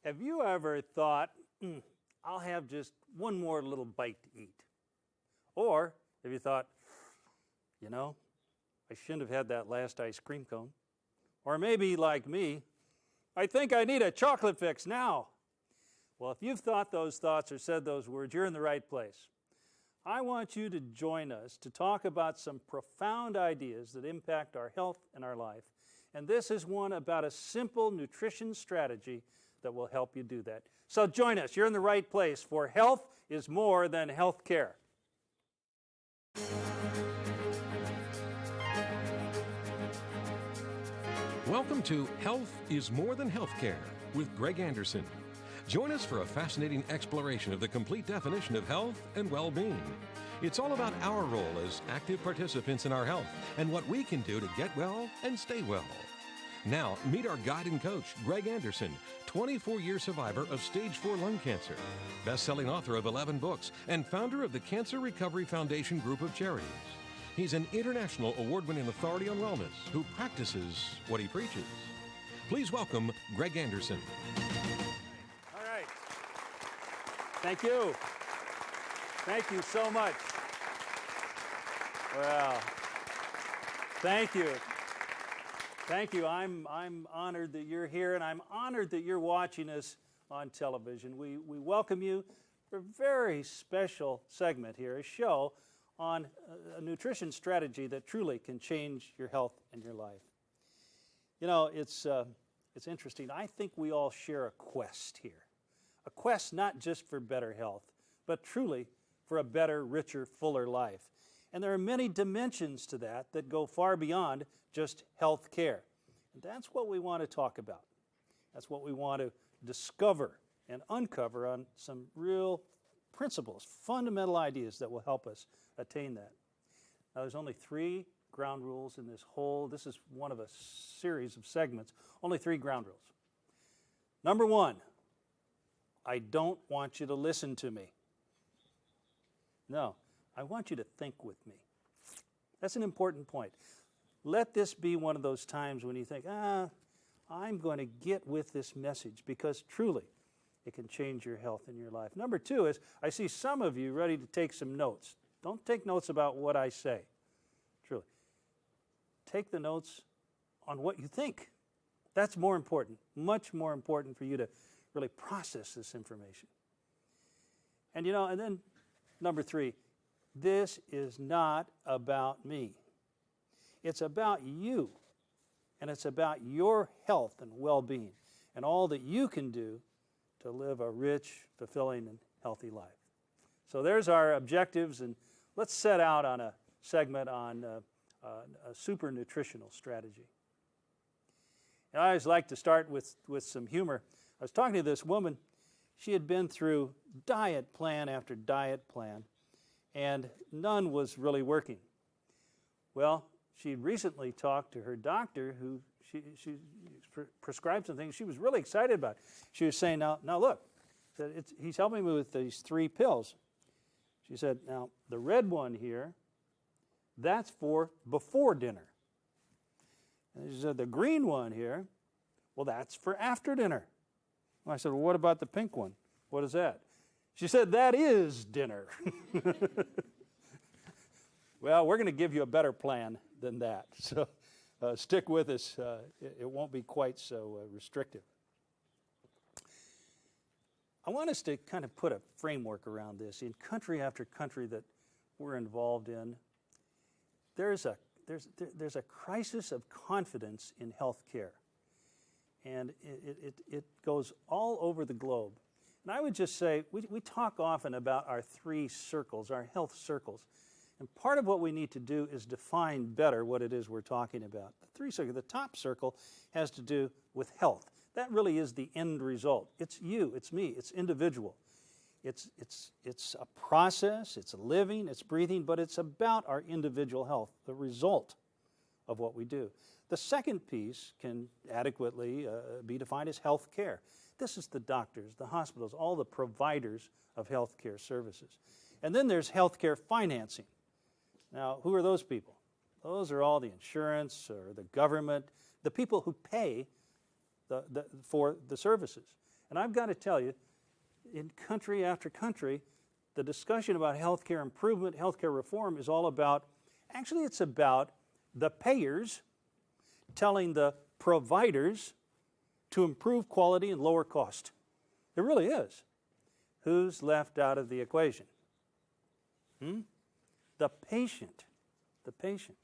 Have you ever thought, I'll have just one more little bite to eat? Or have you thought, I shouldn't have had that last ice cream cone? Or maybe, like me, I think I need a chocolate fix now. Well, if you've thought those thoughts or said those words, you're in the right place. I want you to join us to talk about some profound ideas that impact our health and our life. And this is one about a simple nutrition strategy that will help you do that. So join us. You're in the right place, for health is more than health care. Welcome to Health is More Than Healthcare with Greg Anderson. Join us for a fascinating exploration of the complete definition of health and well-being. It's all about our role as active participants in our health and what we can do to get well and stay well. Now, meet our guide and coach, Greg Anderson, 24-year survivor of stage 4 lung cancer, best-selling author of 11 books, and founder of the Cancer Recovery Foundation group of charities. He's an international award-winning authority on wellness who practices what he preaches. Please welcome Greg Anderson. All right. Thank you. Thank you so much. Well, thank you. Thank you. I'm honored that you're here, and I'm honored that you're watching us on television. We welcome you for a very special segment here, a show on a nutrition strategy that truly can change your health and your life. It's interesting. I think we all share a quest here. A quest not just for better health, but truly for a better, richer, fuller life. And there are many dimensions to that go far beyond just health care. And that's what we want to talk about. That's what we want to discover and uncover on some real principles, fundamental ideas that will help us attain that. Now, there's only 3 ground rules in this is one of a series of segments, only 3 ground rules. Number 1, I don't want you to listen to me. No, I want you to think with me. That's an important point. Let this be one of those times when you think, I'm going to get with this message, because truly it can change your health and your life. Number 2 is, I see some of you ready to take some notes. Don't take notes about what I say. Truly. Take the notes on what you think. That's more important, much more important for you to really process this information. And and then number 3, this is not about me. It's about you, and it's about your health and well-being and all that you can do to live a rich, fulfilling, and healthy life. So there's our objectives, and let's set out on a segment on a super nutritional strategy. And I always like to start with some humor. I was talking to this woman. She had been through diet plan after diet plan, and none was really working. Well, she recently talked to her doctor, who she prescribed some things she was really excited about. She was saying, now look, he's helping me with these 3 pills. She said, now, the red one here, that's for before dinner. And she said, the green one here, well, that's for after dinner. Well, I said, well, what about the pink one? What is that? She said, that is dinner. Well, we're going to give you a better plan than that. So stick with us. It won't be quite so restrictive. I want us to kind of put a framework around this. In country after country that we're involved in, there's a crisis of confidence in health care. And it goes all over the globe. And I would just say, we talk often about our 3 circles, our health circles. And part of what we need to do is define better what it is we're talking about. The 3 circles, the top circle has to do with health. That really is the end result. It's you, it's me, it's individual. It's a process, it's living, it's breathing, but it's about our individual health, the result of what we do. The second piece can adequately be defined as health care. This is the doctors, the hospitals, all the providers of health care services. And then there's health care financing. Now, who are those people? Those are all the insurance or the government, the people who pay for the services. And I've got to tell you, in country after country, the discussion about healthcare improvement, healthcare reform is all about, actually it's about the payers telling the providers to improve quality and lower cost. It really is. Who's left out of the equation? The patient. The patient.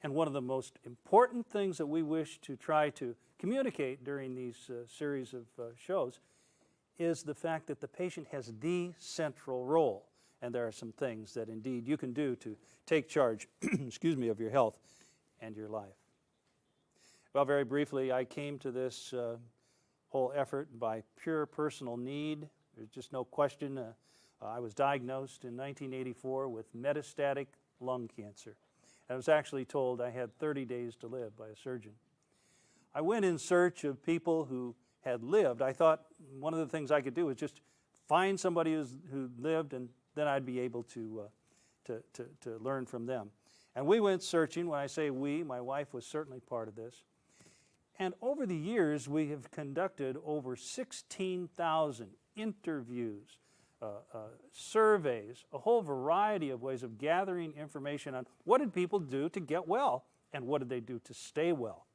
And one of the most important things that we wish to try to communicate during these series of shows is the fact that the patient has the central role. And there are some things that indeed you can do to take charge, of your health and your life. Well, very briefly, I came to this whole effort by pure personal need. There's just no question. I was diagnosed in 1984 with metastatic lung cancer. I was actually told I had 30 days to live by a surgeon. I went in search of people who had lived. I thought one of the things I could do was just find somebody who lived, and then I'd be able to learn from them. And we went searching. When I say we, my wife was certainly part of this. And over the years, we have conducted over 16,000 interviews, surveys, a whole variety of ways of gathering information on what did people do to get well and what did they do to stay well.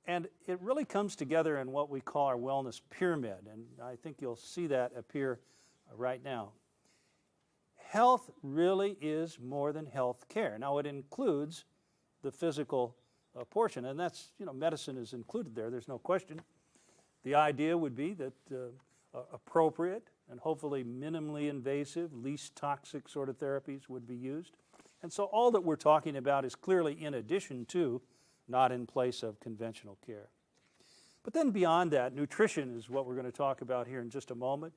And it really comes together in what we call our wellness pyramid, and I think you'll see that appear right now. Health really is more than health care. Now, it includes the physical portion, and that's, medicine is included there, there's no question. The idea would be that appropriate and hopefully minimally invasive, least toxic sort of therapies would be used. And so all that we're talking about is clearly in addition to, not in place of conventional care. But then beyond that, nutrition is what we're going to talk about here in just a moment.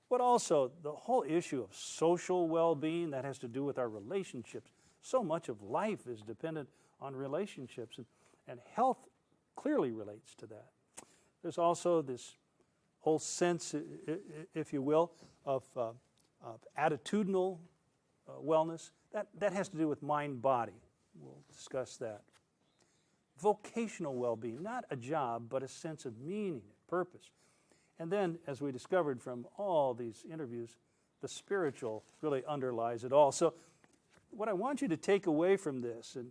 But also the whole issue of social well-being, that has to do with our relationships. So much of life is dependent on relationships, and health clearly relates to that. There's also this whole sense, if you will, of attitudinal wellness. That has to do with mind-body. We'll discuss that. Vocational well-being, not a job, but a sense of meaning and purpose. And then, as we discovered from all these interviews, the spiritual really underlies it all. So what I want you to take away from this and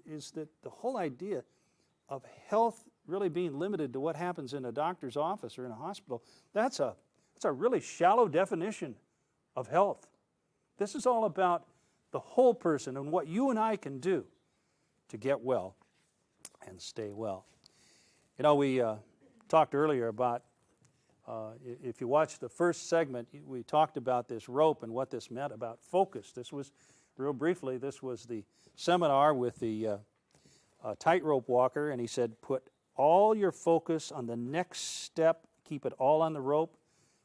is that the whole idea of health really being limited to what happens in a doctor's office or in a hospital, that's a really shallow definition of health. This is all about the whole person and what you and I can do to get well and stay well. We talked earlier about, if you watch the first segment, we talked about this rope and what this meant about focus. This was, real briefly, this was the seminar with the tightrope walker, and he said, put all your focus on the next step, keep it all on the rope,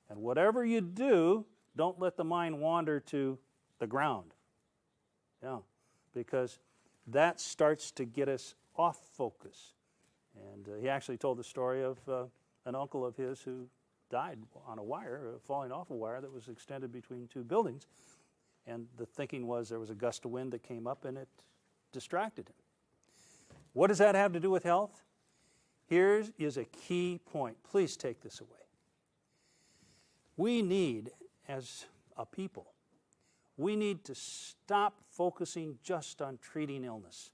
and whatever you do, don't let the mind wander to the ground. Yeah, because that starts to get us off focus. And he actually told the story of an uncle of his who died on a wire, falling off a wire that was extended between two buildings. And the thinking was there was a gust of wind that came up and it distracted him. What does that have to do with health? Here is a key point. Please take this away. We need, as a people, we need to stop focusing just on treating illness.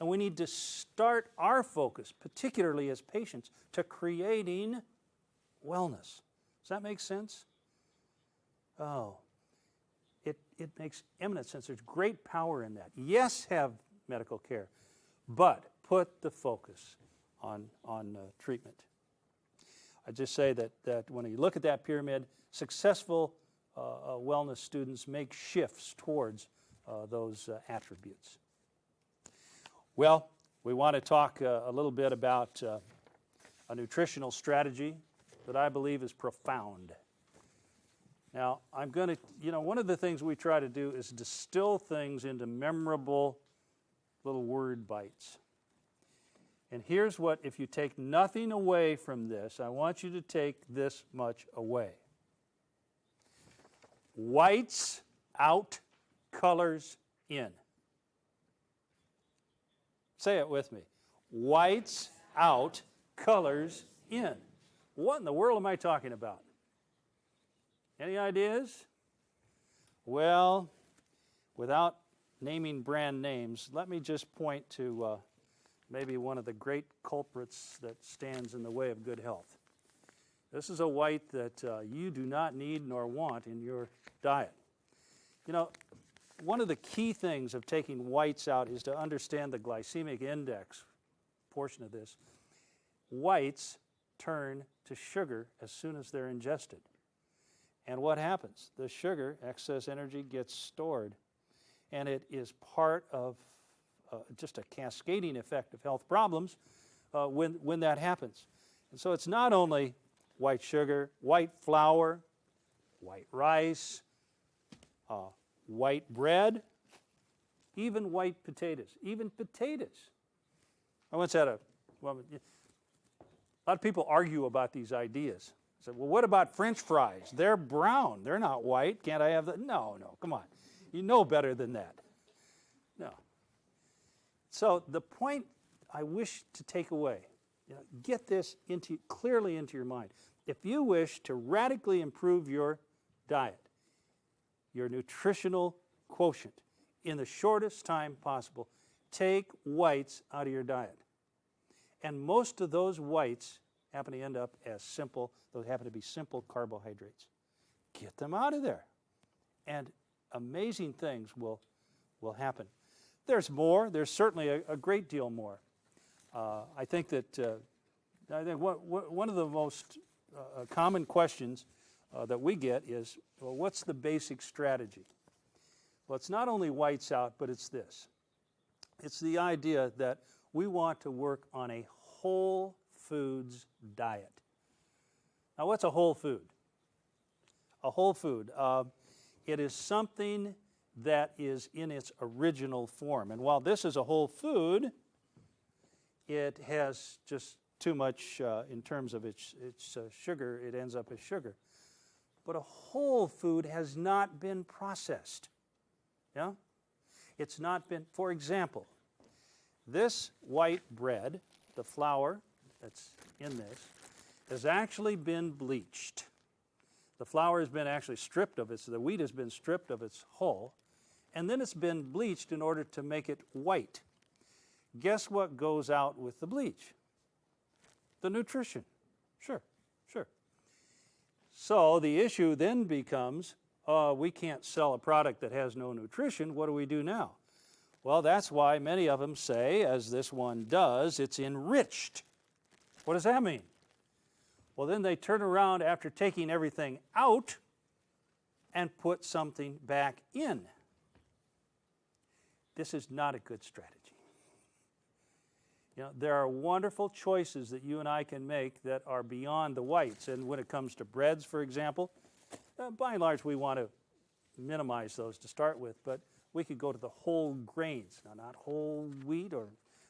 And we need to start our focus, particularly as patients, to creating wellness. Does that make sense? Oh, it makes eminent sense. There's great power in that. Yes, have medical care, but put the focus on treatment. I just say that when you look at that pyramid, successful wellness students make shifts towards those attributes. Well, we want to talk a little bit about a nutritional strategy that I believe is profound. Now, I'm going to, one of the things we try to do is distill things into memorable little word bites. And here's what, if you take nothing away from this, I want you to take this much away. Whites out, colors in. Say it with me. Whites out, colors in. What in the world am I talking about? Any ideas? Well, without naming brand names, let me just point to maybe one of the great culprits that stands in the way of good health. This is a white that you do not need nor want in your diet. You know, one of the key things of taking whites out is to understand the glycemic index portion of this. Whites turn to sugar as soon as they're ingested. And what happens? The sugar, excess energy, gets stored. And it is part of just a cascading effect of health problems when that happens. And so it's not only white sugar, white flour, white rice, white bread, even white potatoes, even potatoes. I once had a lot of people argue about these ideas. I said, well, what about French fries? They're brown. They're not white. Can't I have that? No, come on. You know better than that. No. So the point I wish to take away, get this clearly into your mind. If you wish to radically improve your diet, your nutritional quotient, in the shortest time possible, take whites out of your diet. And most of those whites happen to end up as simple, those happen to be simple carbohydrates. Get them out of there. And amazing things will happen. There's more. There's certainly a great deal more. I think one of the most common questions that we get is, well, what's the basic strategy? Well, it's not only whites out, but it's this. It's the idea that we want to work on a whole foods diet. Now, what's a whole food? A whole food. It is something that is in its original form. And while this is a whole food, it has just too much in terms of its sugar. It ends up as sugar. But a whole food has not been processed. Yeah? It's not been, for example, this white bread, the flour that's in this, has actually been bleached. The flour has been actually stripped of the wheat has been stripped of its hull, and then it's been bleached in order to make it white. Guess what goes out with the bleach? The nutrition. Sure. So the issue then becomes, we can't sell a product that has no nutrition. What do we do now? Well, that's why many of them say, as this one does, it's enriched. What does that mean? Well, then they turn around after taking everything out and put something back in. This is not a good strategy. There are wonderful choices that you and I can make that are beyond the whites. And when it comes to breads, for example, by and large, we want to minimize those to start with, but we could go to the whole grains. Now, not whole wheat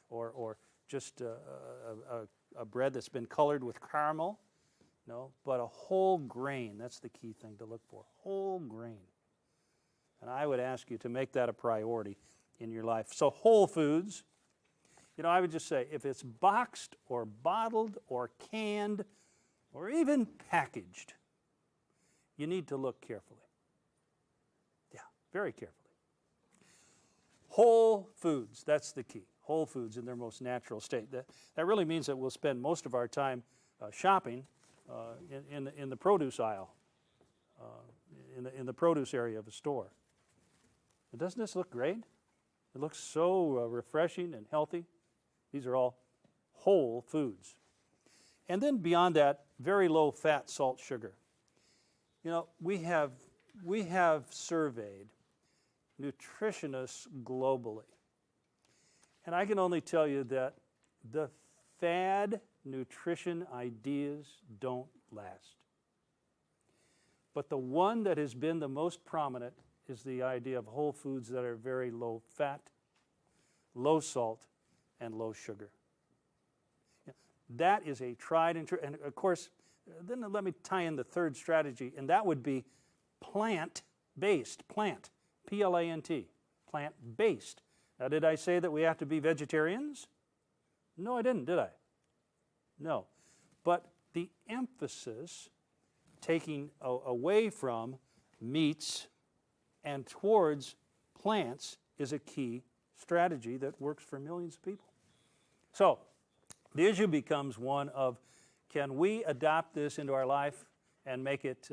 or just a bread that's been colored with caramel. No, but a whole grain. That's the key thing to look for. Whole grain. And I would ask you to make that a priority in your life. So whole foods, I would just say if it's boxed or bottled or canned or even packaged, you need to look carefully. Yeah, very carefully. Whole foods, that's the key. Whole foods in their most natural state. That really means that we'll spend most of our time shopping in the produce aisle, in the produce area of a store. And doesn't this look great? It looks so refreshing and healthy. These are all whole foods. And then beyond that, very low fat, salt, sugar. We have surveyed nutritionists globally. And I can only tell you that the fad nutrition ideas don't last. But the one that has been the most prominent is the idea of whole foods that are very low fat, low salt, and low sugar. That is a tried and true. And of course, then let me tie in the third strategy, and that would be plant-based. Plant, P-L-A-N-T, plant-based. Now, did I say that we have to be vegetarians? No, I didn't, did I? No. But the emphasis taking away from meats and towards plants is a key strategy that works for millions of people. So the issue becomes one of, can we adopt this into our life and make it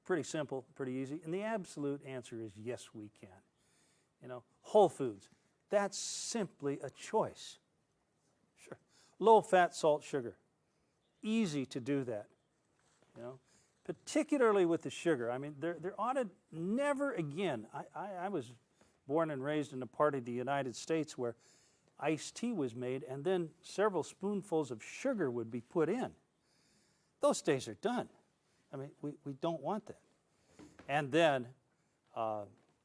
pretty simple, pretty easy? And the absolute answer is yes, we can. Whole foods, that's simply a choice. Sure. Low fat, salt, sugar, easy to do that. Particularly with the sugar. I mean, there ought to never again. I was born and raised in a part of the United States where iced tea was made and then several spoonfuls of sugar would be put in. Those days are done. I mean, we don't want that. And then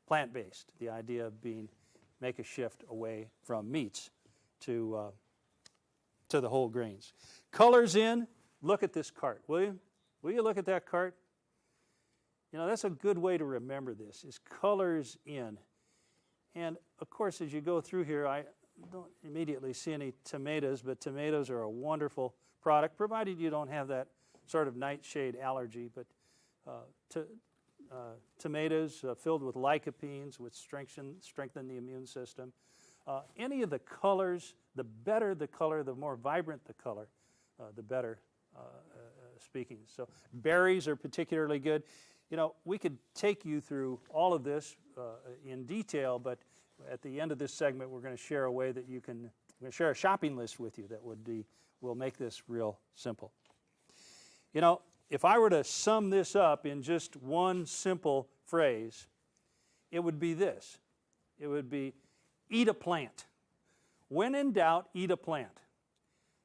plant-based, the idea of make a shift away from meats to the whole grains. Colors in, look at this cart, will you? Will you look at that cart? That's a good way to remember this, is colors in. And, of course, as you go through here, I don't immediately see any tomatoes, but tomatoes are a wonderful product, provided you don't have that sort of nightshade allergy. But tomatoes filled with lycopenes, which strengthen the immune system. Any of the colors, the better the color, the more vibrant the color, the better speaking. So berries are particularly good. We could take you through all of this in detail, but at the end of this segment, we're going to share a way that we're going to share a shopping list with you that will make this real simple. If I were to sum this up in just one simple phrase, it would be this. It would be, eat a plant. When in doubt, eat a plant.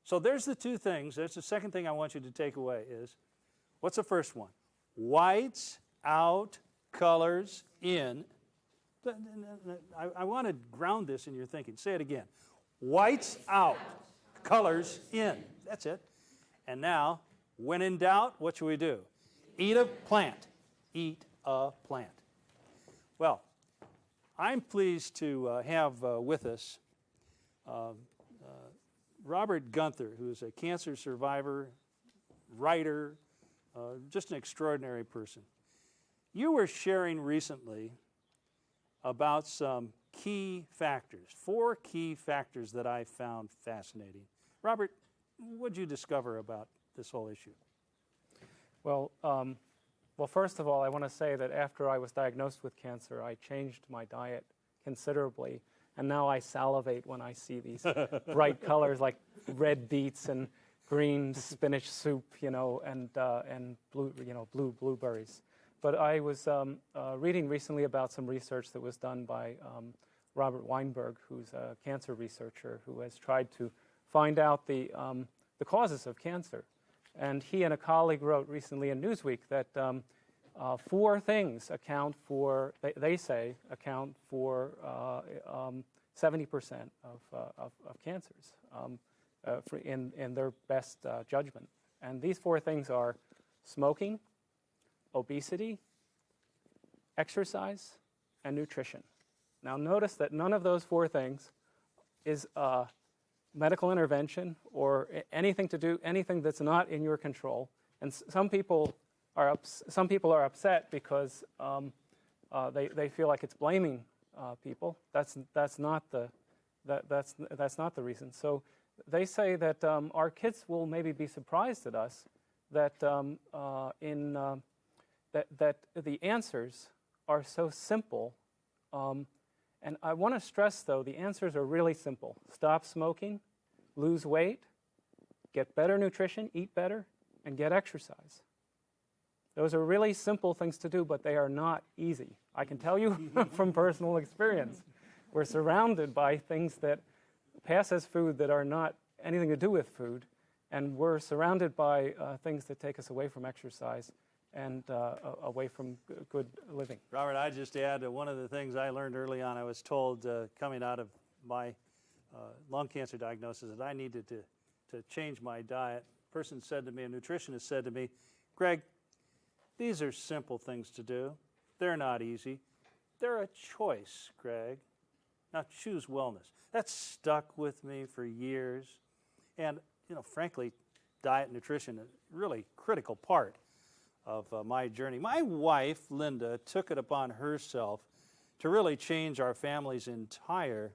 So there's the two things. There's the second thing I want you to take away is, what's the first one? Whites out, colors in. I want to ground this in your thinking. Say it again. Whites out, colors in. That's it. And now, when in doubt, what should we do? Eat a plant. Eat a plant. Well, I'm pleased to have with us Robert Gunther, who is a cancer survivor, writer, just an extraordinary person. You were sharing recently about some key factors, 4 key factors that I found fascinating. Robert, what did you discover about this whole issue? Well, first of all, I want to say that after I was diagnosed with cancer, I changed my diet considerably, and now I salivate when I see these bright colors like red beets and green spinach soup, and blue blueberries. But I was reading recently about some research that was done by Robert Weinberg, who's a cancer researcher who has tried to find out the causes of cancer. And he and a colleague wrote recently in Newsweek that 4 things account for 70% of cancers in their best judgment. And these 4 things are smoking, obesity, exercise, and nutrition. Now notice that none of those 4 things is medical intervention or anything that's not in your control. And some people are upset because they feel like it's blaming people. That's not the reason. So they say that our kids will maybe be surprised at us that that the answers are so simple. And I want to stress, though, the answers are really simple. Stop smoking, lose weight, get better nutrition, eat better, and get exercise. Those are really simple things to do, but they are not easy. I can tell you from personal experience. We're surrounded by things that pass as food that are not anything to do with food, and we're surrounded by things that take us away from exercise and away from good living. Robert, I just add one of the things I learned early on. I was told coming out of my lung cancer diagnosis that I needed to change my diet. A person said to me, a nutritionist said to me, Greg, these are simple things to do. They're not easy. They're a choice, Greg. Now choose wellness. That stuck with me for years. And, frankly, diet and nutrition a really critical part of my journey. My wife, Linda, took it upon herself to really change our family's entire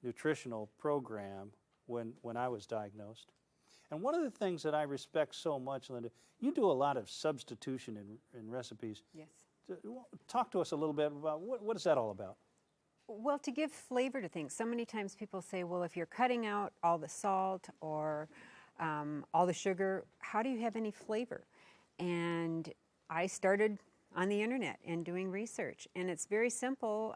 nutritional program when I was diagnosed. And one of the things that I respect so much, Linda, you do a lot of substitution in recipes. Yes. Talk to us a little bit about what is that all about? Well, to give flavor to things. So many times people say, well, if you're cutting out all the salt or all the sugar, how do you have any flavor? And I started on the internet and doing research, and it's very simple.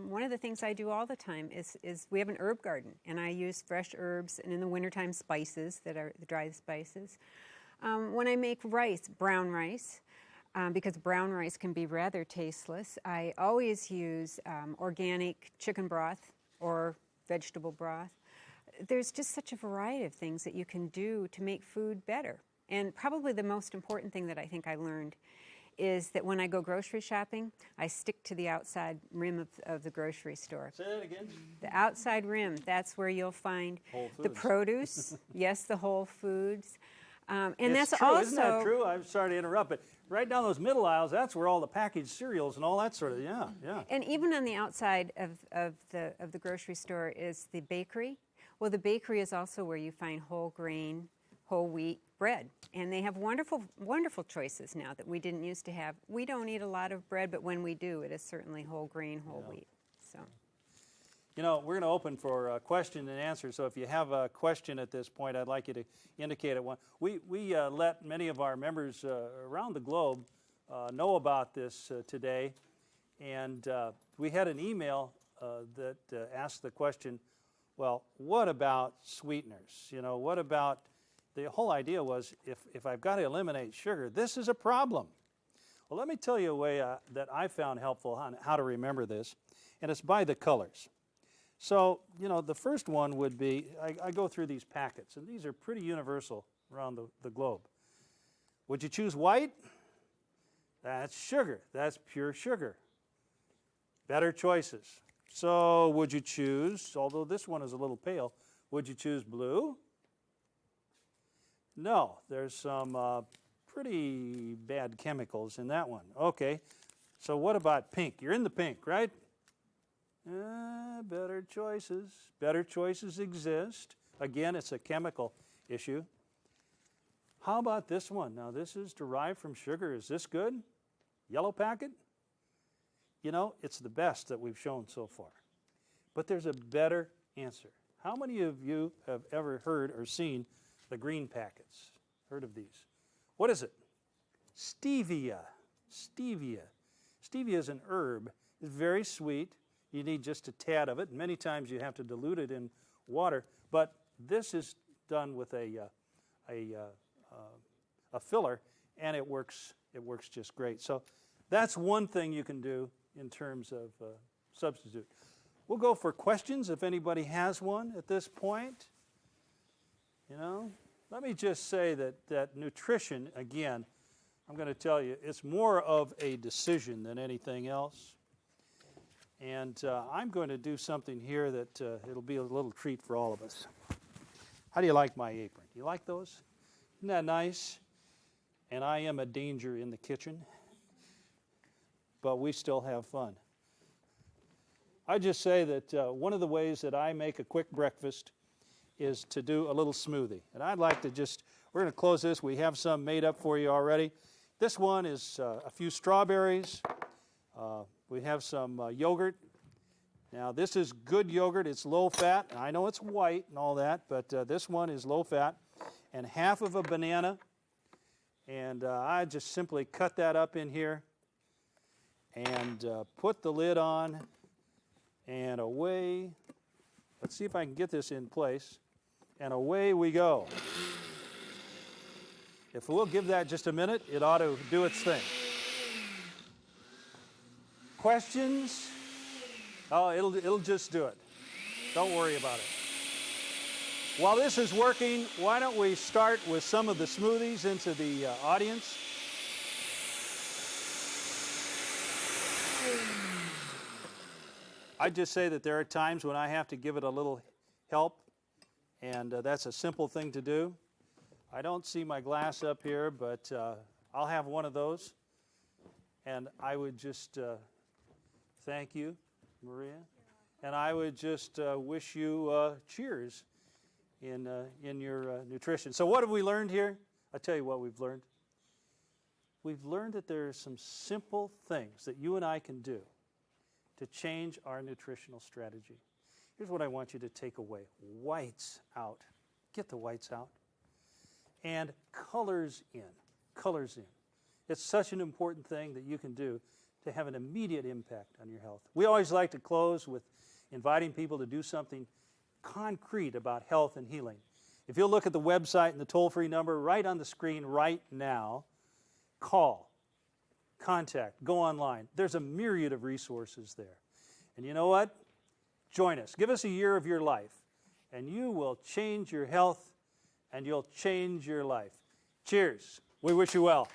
One of the things I do all the time is we have an herb garden, and I use fresh herbs, and in the wintertime spices that are the dry spices. When I make rice, brown rice, because brown rice can be rather tasteless, I always use organic chicken broth or vegetable broth. There's just such a variety of things that you can do to make food better. And probably the most important thing that I think I learned is that when I go grocery shopping, I stick to the outside rim of the grocery store. Say that again. The outside rim, that's where you'll find the produce, yes, the whole foods. And it's that's true. also... Isn't that true? I'm sorry to interrupt, but right down those middle aisles, that's where all the packaged cereals and all that sort of, yeah. And even on the outside of the grocery store is the bakery. Well, the bakery is also where you find whole grain, whole wheat bread. And they have wonderful, wonderful choices now that we didn't used to have. We don't eat a lot of bread, but when we do, it is certainly whole grain, whole wheat. So, You know, we're going to open for question and answer, so if you have a question at this point, I'd like you to indicate it. We let many of our members around the globe know about this today, and we had an email that asked the question, well, what about sweeteners? You know, what about, the whole idea was if I've got to eliminate sugar, this is a problem. Well, let me tell you a way that I found helpful on how to remember this, and it's by the colors. So, you know, the first one would be, I go through these packets, and these are pretty universal around the globe. Would you choose white? That's sugar. That's pure sugar. Better choices. So would you choose, although this one is a little pale, would you choose blue? No, there's some pretty bad chemicals in that one. Okay, so what about pink? You're in the pink, right? Better choices. Better choices exist. Again, it's a chemical issue. How about this one? Now, this is derived from sugar. Is this good? Yellow packet? You know, it's the best that we've shown so far. But there's a better answer. How many of you have ever heard or seen the green packets? Heard of these? What is it? Stevia. Stevia. Stevia is an herb. It's very sweet. You need just a tad of it. Many times you have to dilute it in water. But this is done with a filler, and it works just great. So that's one thing you can do in terms of substitute. We'll go for questions if anybody has one at this point. You know, let me just say that nutrition, again, I'm going to tell you, it's more of a decision than anything else. And I'm going to do something here that it'll be a little treat for all of us. How do you like my apron? You like those? Isn't that nice? And I am a danger in the kitchen, but we still have fun. I just say that one of the ways that I make a quick breakfast is to do a little smoothie. And I'd like to we're going to close this. We have some made up for you already. This one is a few strawberries. We have some yogurt. Now, this is good yogurt. It's low fat. And I know it's white and all that, but this one is low fat. And half of a banana. And I just simply cut that up in here and put the lid on. And away. Let's see if I can get this in place. And away we go. If we'll give that just a minute, it ought to do its thing. Questions? Oh, it'll just do it. Don't worry about it. While this is working, why don't we start with some of the smoothies into the audience? I just say that there are times when I have to give it a little help, and that's a simple thing to do. I don't see my glass up here, but I'll have one of those. And I would just thank you, Maria. And I would just wish you cheers in your nutrition. So what have we learned here? I'll tell you what we've learned. We've learned that there are some simple things that you and I can do to change our nutritional strategy. Here's what I want you to take away. Whites out. Get the whites out. And colors in. Colors in. It's such an important thing that you can do to have an immediate impact on your health. We always like to close with inviting people to do something concrete about health and healing. If you'll look at the website and the toll-free number right on the screen right now, call, contact, go online. There's a myriad of resources there. And you know what? Join us. Give us a year of your life, and you will change your health, and you'll change your life. Cheers. We wish you well.